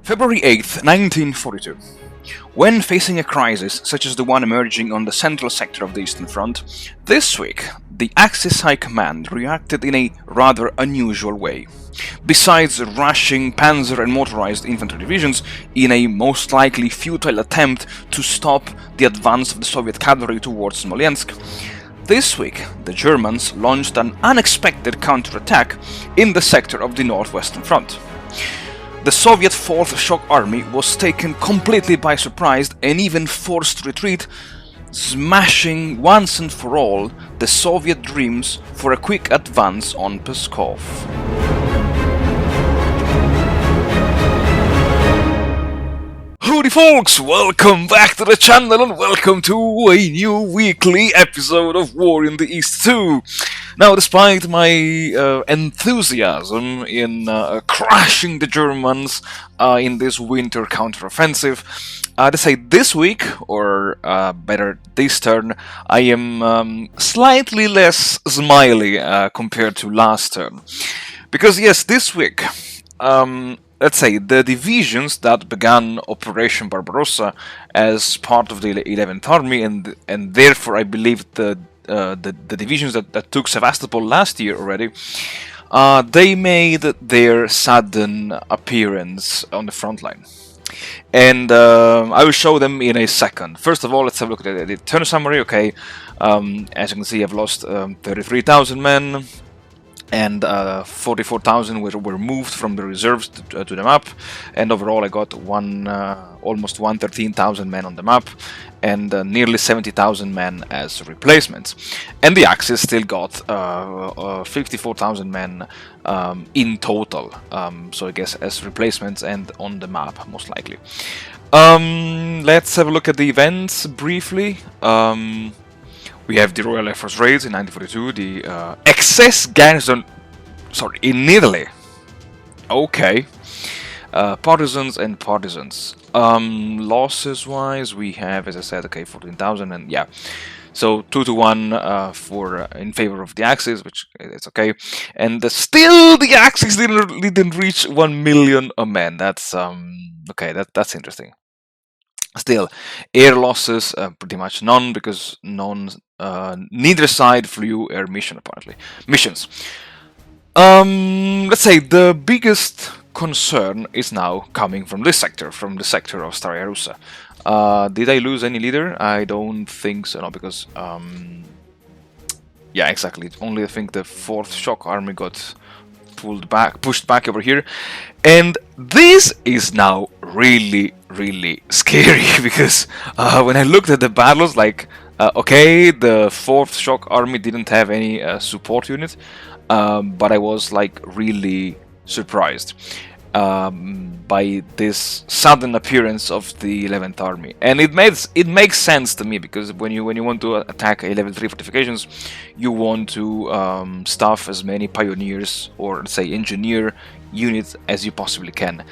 February 8th, 1942. When facing a crisis such as the one emerging on the central sector of the Eastern Front, this week the Axis High Command reacted in a rather unusual way. Besides rushing panzer and motorized infantry divisions in a most likely futile attempt to stop the advance of the Soviet cavalry towards Smolensk, this week the Germans launched an unexpected counterattack in the sector of the Northwestern Front. The Soviet 4th Shock Army was taken completely by surprise and even forced to retreat, smashing once and for all the Soviet dreams for a quick advance on Pskov. Howdy folks, welcome back to the channel and welcome to a new weekly episode of War in the East 2. Now, despite my enthusiasm in crashing the Germans in this winter counteroffensive, to say this week, or better this turn, I am slightly less smiley compared to last turn. Because yes, this week, let's say the divisions that began Operation Barbarossa as part of the 11th Army, and therefore I believe the divisions that took Sevastopol last year already, they made their sudden appearance on the front line. And I will show them in a second. First of all, let's have a look at the turn summary. Okay, as you can see, I've lost 33,000 men. And 44,000 were moved from the reserves to the map, and overall I got almost 113,000 men on the map, and nearly 70,000 men as replacements. And the Axis still got 54,000 men in total, so I guess as replacements and on the map, most likely. Let's have a look at the events briefly. We have the Royal Air Force raids in 1942, the excess garrison, in Italy. Okay. Partisans and partisans. Losses-wise, we have, as I said, okay, 14,000, and yeah. So 2-1 for in favor of the Axis, which is okay. And still, the Axis didn't reach 1 million men. That's okay. That's interesting. Still, air losses pretty much none, because neither side flew air missions. Let's say the biggest concern is now coming from this sector, from the sector of Staraya Russa. Did I lose any leader? I don't think so, no, because yeah, exactly. Only I think the 4th Shock Army got pushed back over here, and this is now really scary because when I looked at the battles, like okay, the 4th Shock Army didn't have any support unit, but I was like really surprised by this sudden appearance of the 11th Army, and it makes sense to me, because when you want to attack a level 3 fortifications, you want to stuff as many pioneers, or let's say engineer units, as you possibly can.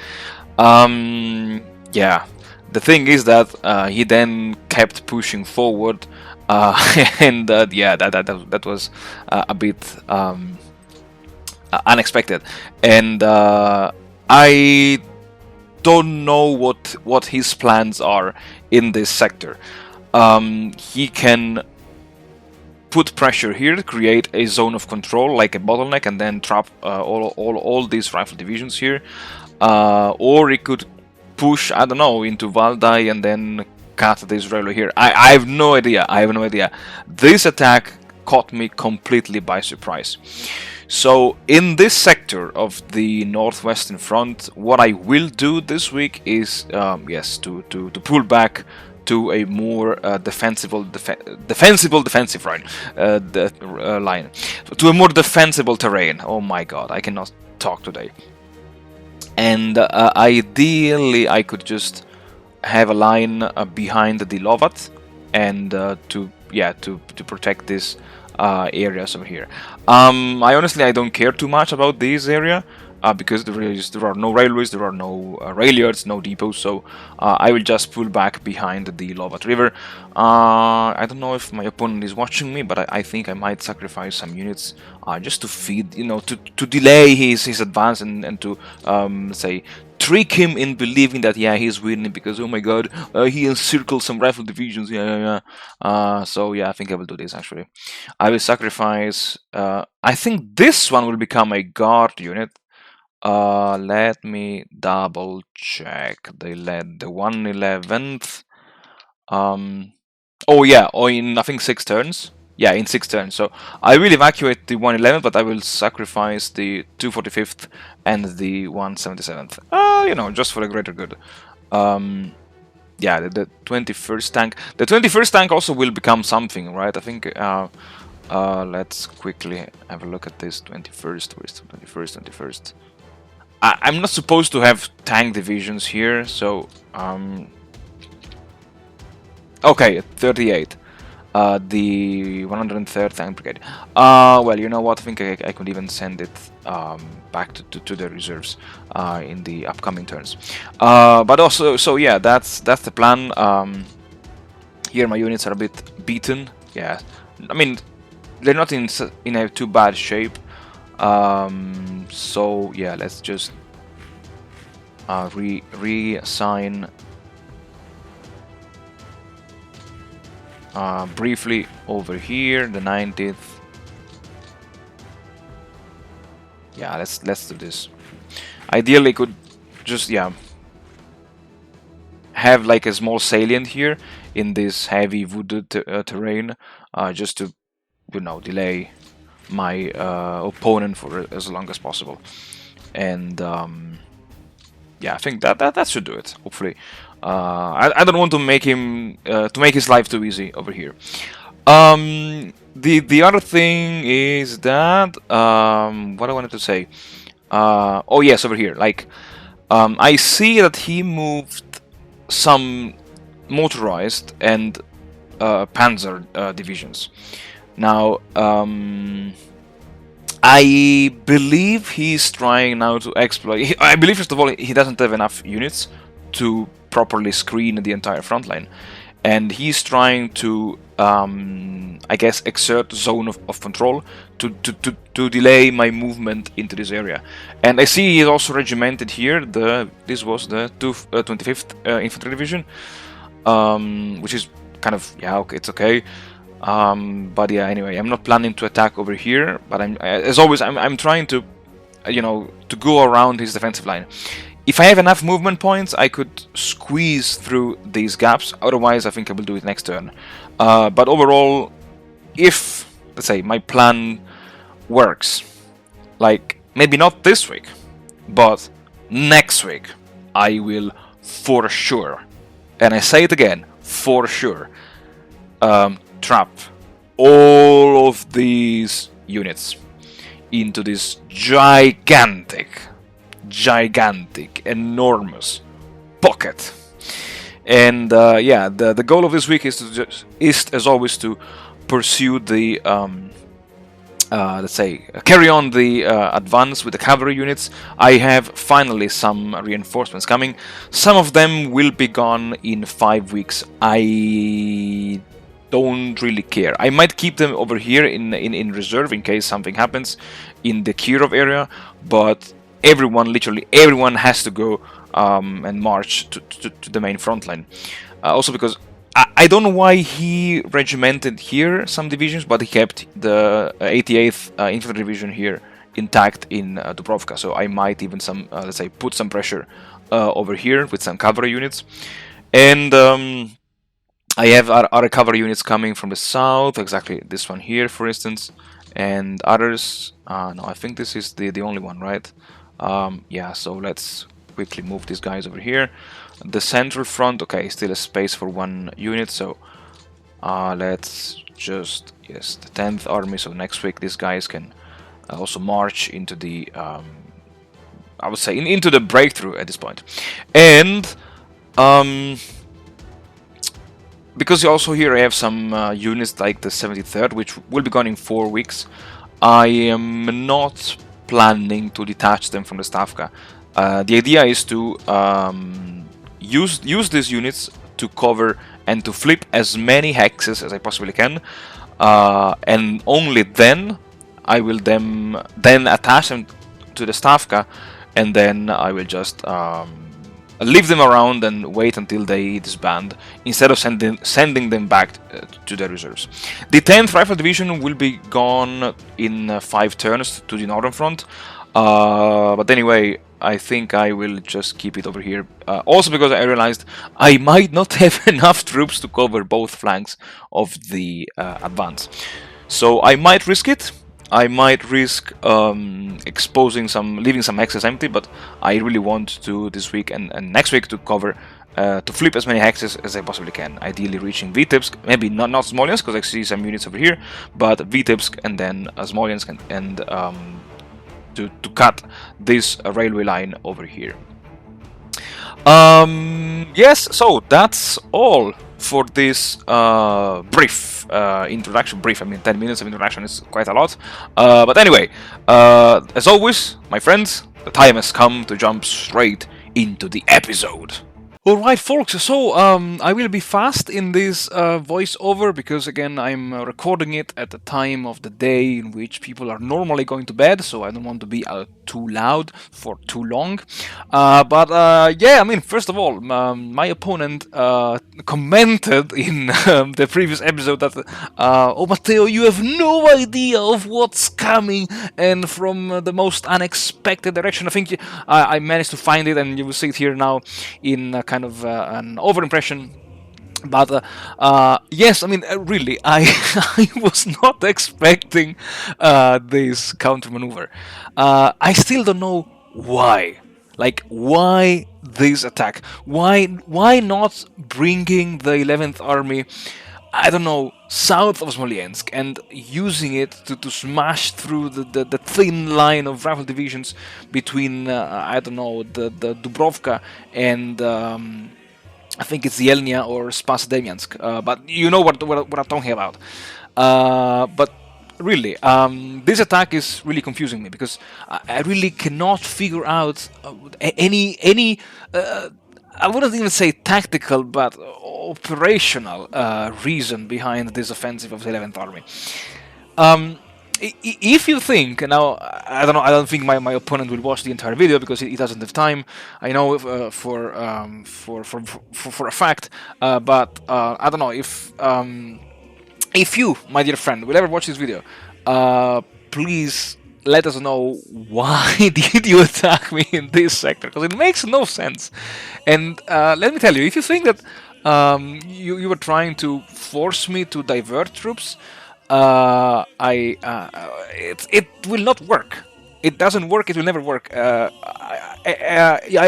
Yeah, the thing is that he then kept pushing forward, and yeah, that was a bit unexpected, and I don't know what his plans are in this sector. He can put pressure here, create a zone of control like a bottleneck, and then trap all these rifle divisions here, or he could push, I don't know, into Valdai and then cut this railway here. I have no idea. This attack caught me completely by surprise. So in this sector of the Northwestern Front, what I will do this week is yes, to pull back to a more defensive line, to a more defensible terrain. Oh my god, I cannot talk today. And ideally, I could just have a line behind the Lovat, and to protect this areas over here. I honestly don't care too much about this area, because there are no railways, there are no rail yards, no depots, so I will just pull back behind the Lovat River. I don't know if my opponent is watching me, but I think I might sacrifice some units just to feed, you know, to delay his advance and to say trick him in believing that yeah, he's winning, because oh my god, he encircled some rifle divisions. So yeah, I think I will do this. Actually, I will sacrifice I think this one will become a guard unit. Let me double check. They led the 111th. Oh yeah, or in I think 6 turns. Yeah, in 6 turns. So I will evacuate the 111th, but I will sacrifice the 245th and the 177th. You know, just for the greater good. Yeah, the 21st tank. The 21st tank also will become something, right? I think. Let's quickly have a look at this 21st. Where's the 21st? I'm not supposed to have tank divisions here, so okay, 38. The 103rd Tank Brigade. Well, you know what? I think I could even send it back to the reserves in the upcoming turns. But also, so yeah, that's the plan. Here my units are a bit beaten. Yeah, I mean they're not in a too bad shape. So yeah, let's just reassign briefly over here the 90th. Yeah, let's do this. Ideally, could just have like a small salient here in this heavy wooded terrain, just to delay my opponent for as long as possible. And yeah, I think that should do it. Hopefully, I don't want to make him make his life too easy over here. The other thing is that what I wanted to say. Oh yes, over here. Like I see that he moved some motorized and panzer divisions. Now, I believe he's trying now to exploit. I believe, first of all, he doesn't have enough units to properly screen the entire front line, and he's trying to, I guess, exert zone of control to delay my movement into this area. And I see he's also regimented here. This was the 25th Infantry Division, which is kind of okay, it's okay. But yeah, anyway, I'm not planning to attack over here, but as always, I'm trying to, to go around his defensive line. If I have enough movement points, I could squeeze through these gaps. Otherwise, I think I will do it next turn. But overall, if, let's say, my plan works, like, maybe not this week, but next week, I will for sure, and I say it again, for sure, trap all of these units into this gigantic, enormous pocket. And yeah, the goal of this week is as always to pursue the let's say carry on the advance with the cavalry units. I have finally some reinforcements coming. Some of them will be gone in 5 weeks. I don't really care. I might keep them over here in reserve in case something happens in the Kirov area, but literally everyone has to go and march to the main front line. Also because I don't know why he regimented here some divisions, but he kept the 88th Infantry Division here intact in Dubrovka, so I might even let's say put some pressure over here with some cavalry units. And I have other cavalry units coming from the south, exactly this one here, for instance, and others. No, I think this is the only one, right? Yeah, so let's quickly move these guys over here. The central front, okay, still a space for one unit, so let's just, yes, the 10th Army, so next week these guys can also march into the, I would say, into the breakthrough at this point. And because also here I have some units like the 73rd, which will be gone in 4 weeks, I am not planning to detach them from the Stavka. The idea is to use these units to cover and to flip as many hexes as I possibly can, and only then I will then attach them to the Stavka, and then I will just leave them around and wait until they disband, instead of sending them back to their reserves. The 10th Rifle Division will be gone in 5 turns to the northern front, but anyway, I think I will just keep it over here. Also because I realized I might not have enough troops to cover both flanks of the advance. So I might risk it. I might risk exposing leaving some hexes empty, but I really want to this week and next week to cover, to flip as many hexes as I possibly can. Ideally reaching Vitebsk, maybe not Smolensk, because I see some units over here, but Vitebsk and then Smolensk and to cut this railway line over here. Yes, so that's all for this brief introduction. I mean, 10 minutes of introduction is quite a lot. But anyway, as always, my friends, the time has come to jump straight into the episode. Alright folks, so I will be fast in this voiceover because again I'm recording it at the time of the day in which people are normally going to bed, so I don't want to be too loud for too long. But yeah, I mean, first of all, my opponent commented in the previous episode that oh Matteo, you have no idea of what's coming, and from the most unexpected direction. I think I managed to find it, and you will see it here now in kind of an overimpression. But yes, I mean, really, I was not expecting this counter maneuver. I still don't know why. Like, why this attack? Why not bringing the 11th Army, I don't know, south of Smolensk and using it to smash through the thin line of rifle divisions between, I don't know, the Dubrovka and I think it's Yelnya or Spas-Demiansk, but you know what I'm talking about. But really, this attack is really confusing me because I really cannot figure out any I wouldn't even say tactical, but operational reason behind this offensive of the 11th Army. If you think, and now I don't know, I don't think my opponent will watch the entire video because he doesn't have time. I know for a fact, but I don't know if you, my dear friend, will ever watch this video, please let us know why did you attack me in this sector, because it makes no sense. And let me tell you, if you think that you were trying to force me to divert troops, it will not work. It doesn't work. It will never work. I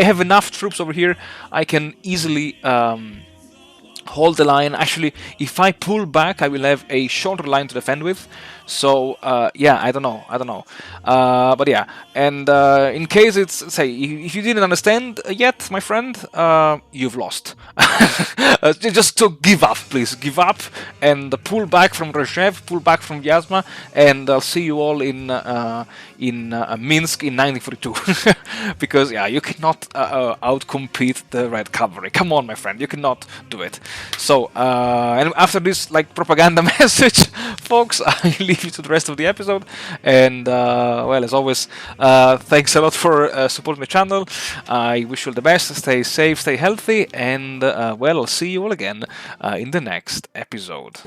have enough troops over here. I can easily hold the line. Actually, if I pull back, I will have a shorter line to defend with. So yeah, I don't know. But yeah, and in case it's, say, if you didn't understand yet, my friend, you've lost. Just to give up, please, give up and pull back from Rezhev, pull back from Vyazma, and I'll see you all in Minsk in 1942. Because yeah, you cannot outcompete the Red Cavalry. Come on, my friend, you cannot do it. So and after this like propaganda message, folks, I leave you to the rest of the episode. And well, as always, thanks a lot for supporting the channel. I wish you all the best. Stay safe, stay healthy, and well, I'll see you all again in the next episode.